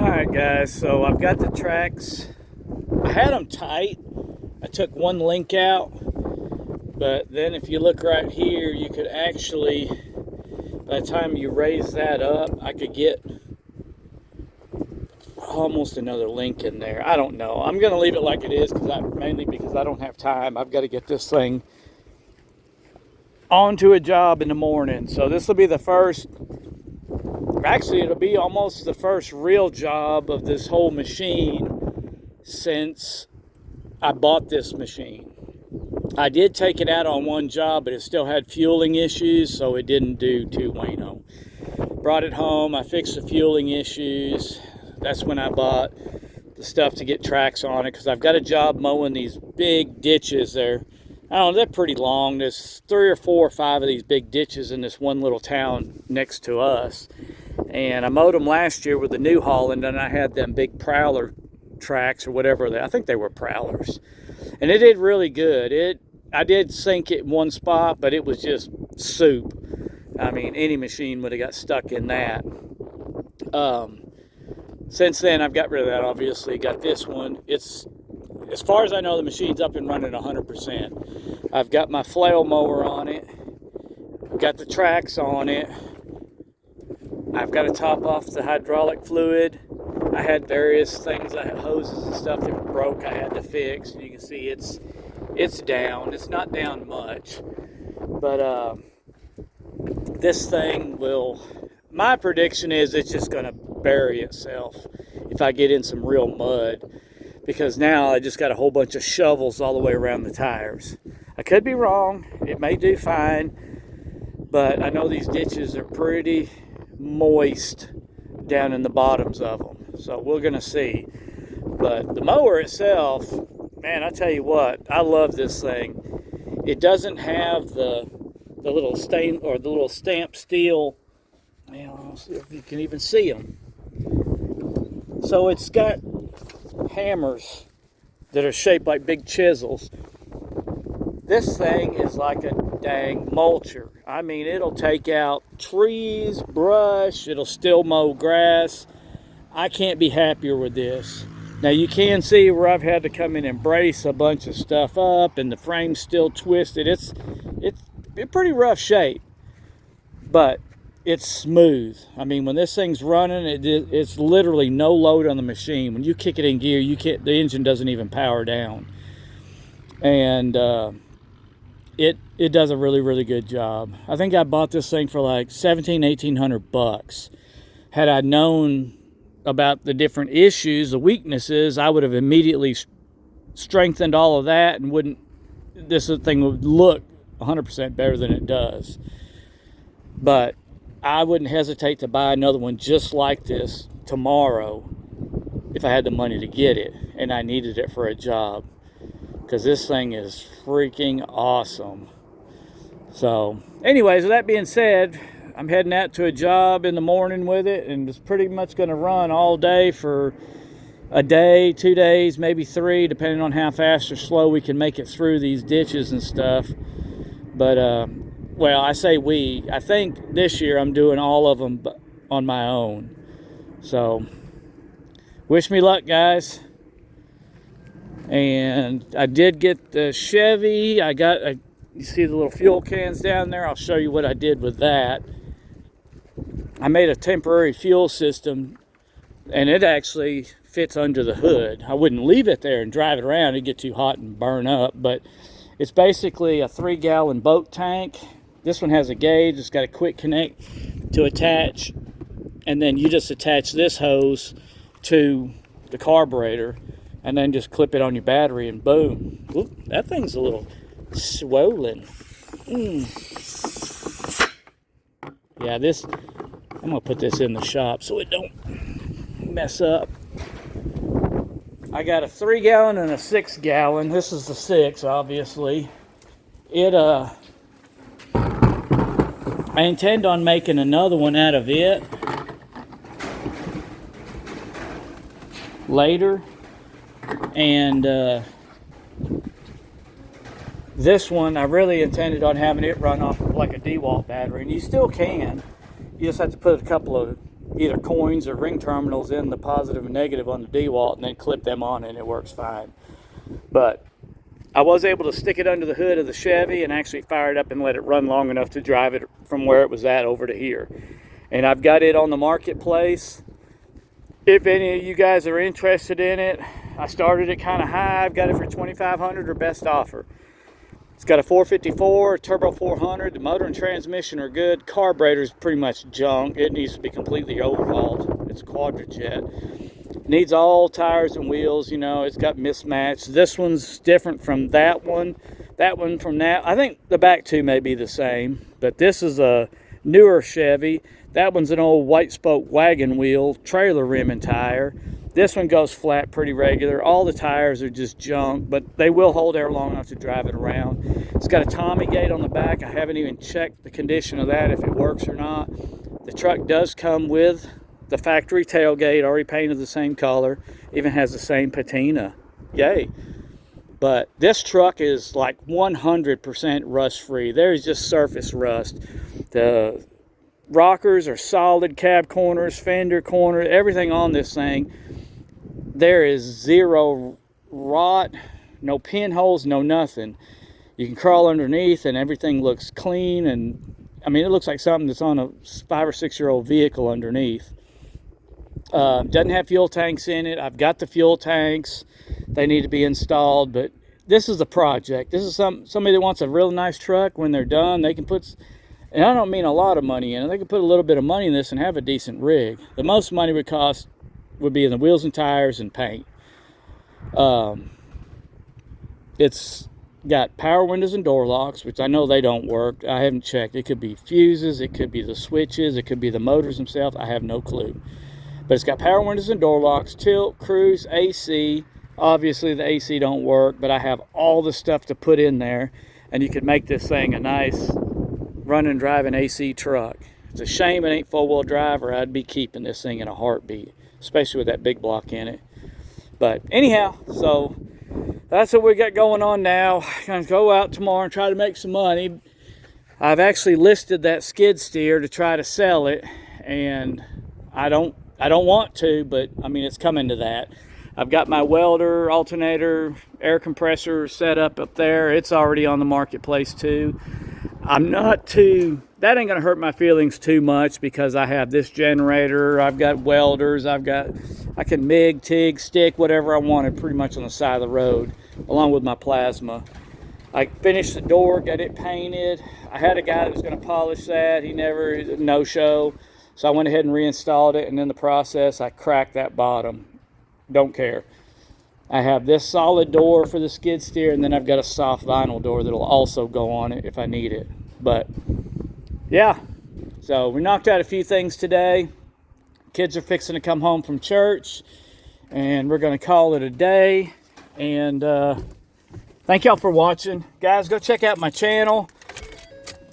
Alright guys, so I've got the tracks. I had them tight. I took one link out, but then if you look right here, you could actually, by the time you raise that up, I could get almost another link in there. I don't know. I'm going to leave it like it is, mainly because I don't have time. I've got to get this thing onto a job in the morning. So this will be the first, actually it'll be almost the first real job of this whole machine since I bought this machine. I did take it out on one job, but it still had fueling issues, so it didn't do too bueno. Brought it home, I fixed the fueling issues. That's when I bought the stuff to get tracks on it, because I've got a job mowing these big ditches there. I don't know, they're pretty long. There's 3 or 4 or 5 of these big ditches in this one little town next to us. And I mowed them last year with the New Holland, and I had them big Prowler tracks or whatever I think they were Prowlers. And it did really good. I did sink it in one spot, but it was just soup. I mean, any machine would have got stuck in that. Since then, I've got rid of that, obviously. Got this one. It's, as far as I know, the machine's up and running 100%. I've got my flail mower on it. I've got the tracks on it. I've got to top off the hydraulic fluid. I had various things, I had hoses and stuff that broke I had to fix. You can see it's down. It's not down much. But this thing will, my prediction is it's just going to bury itself if I get in some real mud. Because now I just got a whole bunch of shovels all the way around the tires. I could be wrong. It may do fine. But I know these ditches are pretty moist down in the bottoms of them. So we're going to see. But the mower itself, man, I tell you what, I love this thing. It doesn't have the little stain or the little stamped steel. Man, I don't see if you can even see them. So it's got hammers that are shaped like big chisels. This thing is like a dang mulcher. I mean, it'll take out trees, brush, it'll still mow grass. I can't be happier with this. Now you can see where I've had to come in and brace a bunch of stuff up and the frame's still twisted. It's in pretty rough shape, but it's smooth. I mean, when this thing's running, it's literally no load on the machine. When you kick it in gear, the engine doesn't even power down. And it does a really, really good job. I think I bought this thing for like $1,800. Had I known about the different issues, the weaknesses, I would have immediately strengthened all of that, and this thing would look 100% better than it does. But I wouldn't hesitate to buy another one just like this tomorrow if I had the money to get it and I needed it for a job, because this thing is freaking awesome. So anyways, with that being said, I'm heading out to a job in the morning with it, and it's pretty much going to run all day for a day, 2 days, maybe 3, depending on how fast or slow we can make it through these ditches and stuff. But well, I say I think this year I'm doing all of them on my own. So, wish me luck, guys. And I did get the Chevy. You see the little fuel cans down there? I'll show you what I did with that. I made a temporary fuel system, and it actually fits under the hood. I wouldn't leave it there and drive it around. It'd get too hot and burn up. But it's basically a 3-gallon boat tank. This one has a gauge. It's got a quick connect to attach, and then you just attach this hose to the carburetor and then just clip it on your battery, and boom. Whoop, that thing's a little swollen. Yeah, I'm gonna put this in the shop so it don't mess up. I got a 3-gallon and a 6-gallon. This is the 6, obviously. I intend on making another one out of it later. And this one, I really intended on having it run off of like a DeWalt battery. And you still can. You just have to put a couple of either coins or ring terminals in the positive and negative on the DeWalt, and then clip them on, and it works fine. But I was able to stick it under the hood of the Chevy and actually fire it up and let it run long enough to drive it from where it was at over to here. And I've got it on the marketplace. If any of you guys are interested in it, I started it kind of high. I've got it for $2,500 or best offer. It's got a 454, turbo 400. The motor and transmission are good. Carburetor is pretty much junk. It needs to be completely overhauled. It's a Quadrajet. Needs all tires and wheels. You know, it's got mismatched. This one's different from that one. That one from that. I think the back two may be the same, but this is a newer Chevy. That one's an old white spoke wagon wheel, trailer rim and tire. This one goes flat pretty regular. All the tires are just junk, but they will hold air long enough to drive it around. It's got a Tommy gate on the back. I haven't even checked the condition of that, if it works or not. The truck does come with the factory tailgate, already painted the same color. Even has the same patina. Yay. But this truck is like 100% rust free. There's just surface rust. The rockers are solid, cab corners, fender corner, everything on this thing. There is zero rot, no pinholes, no nothing. You can crawl underneath and everything looks clean, and I mean, it looks like something that's on a 5 or 6 year old vehicle underneath. Doesn't have fuel tanks in it. I've got the fuel tanks. They need to be installed, but this is a project. This is somebody that wants a real nice truck. When they're done, they can put, and I don't mean a lot of money in it, they can put a little bit of money in this and have a decent rig. The most money would be in the wheels and tires and paint. It's got power windows and door locks, which I know they don't work. I haven't checked. It could be fuses, it could be the switches, it could be the motors themselves. I have no clue. But it's got power windows and door locks, tilt, cruise, AC. Obviously the AC don't work, but I have all the stuff to put in there, and you could make this thing a nice run and drive an AC truck. It's a shame it ain't four-wheel drive, or I'd be keeping this thing in a heartbeat, especially with that big block in it. But anyhow, so that's what we got going on now. Gonna go out tomorrow and try to make some money. I've actually listed that skid steer to try to sell it, and I don't want to, but I mean, it's coming to that. I've got my welder, alternator, air compressor set up there. It's already on the marketplace too. I'm not too, that ain't gonna hurt my feelings too much, because I have this generator, I've got welders, I can MIG, TIG, stick, whatever I wanted pretty much on the side of the road, along with my plasma. I finished the door, got it painted. I had a guy that was gonna polish that. He never, no-show. So I went ahead and reinstalled it, and in the process, I cracked that bottom. Don't care. I have this solid door for the skid steer, and then I've got a soft vinyl door that'll also go on it if I need it. But yeah, so we knocked out a few things today. Kids are fixing to come home from church, and we're going to call it a day. And thank y'all for watching. Guys, go check out my channel.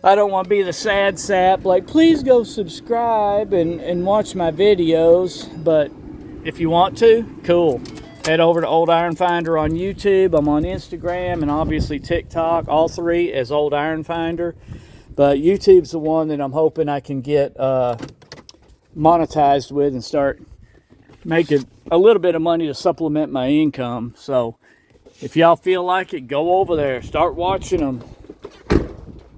I don't want to be the sad sap, like, please go subscribe and watch my videos. But if you want to, cool. Head over to Old Iron Finder on YouTube. I'm on Instagram and obviously TikTok, all three as Old Iron Finder. But YouTube's the one that I'm hoping I can get monetized with and start making a little bit of money to supplement my income. So if y'all feel like it, go over there, start watching them.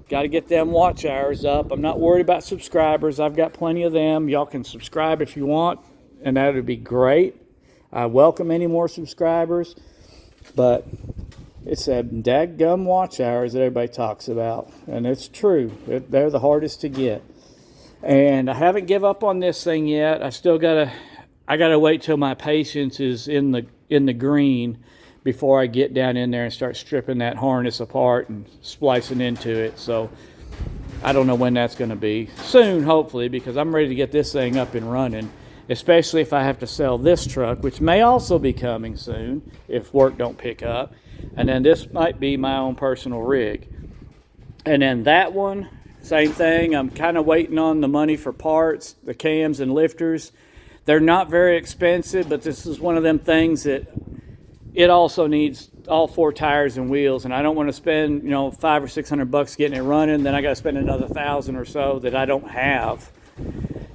Got to get them watch hours up. I'm not worried about subscribers. I've got plenty of them. Y'all can subscribe if you want, and that would be great. I welcome any more subscribers, but it's a dadgum watch hours that everybody talks about, and it's true. They're the hardest to get. And I haven't give up on this thing yet. I gotta wait till my patience is in the green before I get down in there and start stripping that harness apart and splicing into it. So I don't know when that's going to be. Soon, hopefully, because I'm ready to get this thing up and running, especially if I have to sell this truck, which may also be coming soon if work don't pick up. And then this might be my own personal rig. And then that one, same thing. I'm kind of waiting on the money for parts, the cams and lifters. They're not very expensive, but this is one of them things that it also needs all four tires and wheels, and I don't want to spend, $500 or $600 getting it running. Then I got to spend another $1,000 or so that I don't have.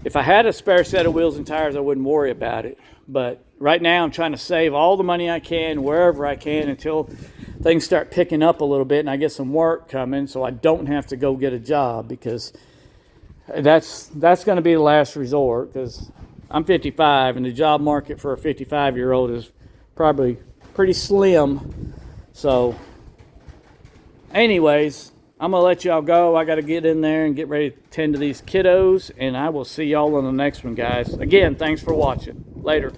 If I had a spare set of wheels and tires, I wouldn't worry about it. But right now, I'm trying to save all the money I can, wherever I can, until things start picking up a little bit and I get some work coming, so I don't have to go get a job, because that's going to be the last resort, because I'm 55 and the job market for a 55-year-old is probably pretty slim. So anyways, I'm going to let y'all go. I got to get in there and get ready to tend to these kiddos, and I will see y'all on the next one, guys. Again, thanks for watching. Later.